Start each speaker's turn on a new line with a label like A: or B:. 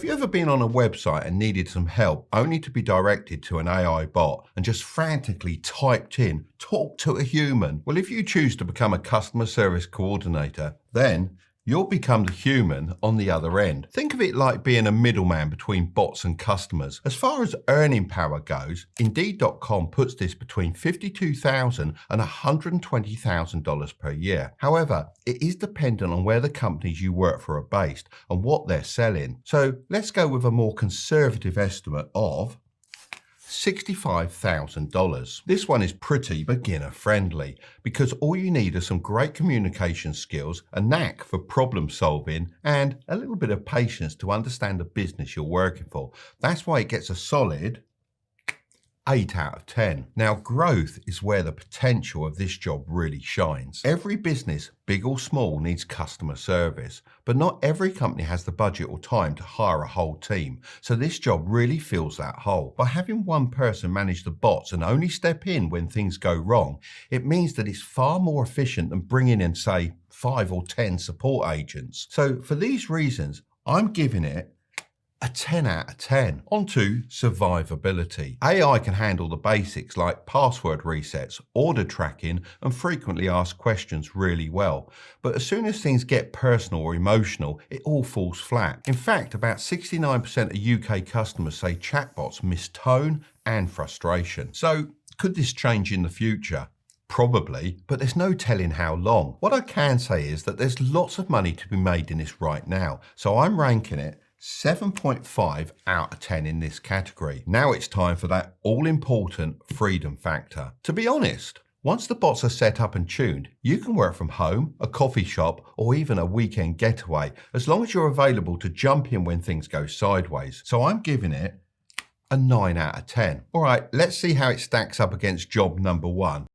A: have you ever been on a website and needed some help only to be directed to an AI bot and just frantically typed in, talk to a human? Well, if you choose to become a customer service coordinator, then you'll become the human on the other end. Think of it like being a middleman between bots and customers. As far as earning power goes, Indeed.com puts this between $52,000 and $120,000 per year. However, it is dependent on where the companies you work for are based and what they're selling. So let's go with a more conservative estimate of $65,000. This one is pretty beginner friendly because all you need are some great communication skills, a knack for problem solving, and a little bit of patience to understand the business you're working for. That's why it gets a solid 8 out of 10. Now, growth is where the potential of this job really shines. Every business, big or small, needs customer service, but not every company has the budget or time to hire a whole team. So this job really fills that hole. By having one person manage the bots and only step in when things go wrong, it means that it's far more efficient than bringing in, say, 5 or 10 support agents. So for these reasons, I'm giving it a 10 out of 10. On to survivability. AI can handle the basics like password resets, order tracking, and frequently asked questions really well. But as soon as things get personal or emotional, it all falls flat. In fact, about 69% of UK customers say chatbots miss tone and frustration. So could this change in the future? Probably, but there's no telling how long. What I can say is that there's lots of money to be made in this right now. So I'm ranking it 7.5 out of 10 in this category. Now it's time for that all-important freedom factor. To be honest, once the bots are set up and tuned, you can work from home, a coffee shop, or even a weekend getaway, as long as you're available to jump in when things go sideways. So I'm giving it a 9 out of 10. All right, let's see how it stacks up against job number 1.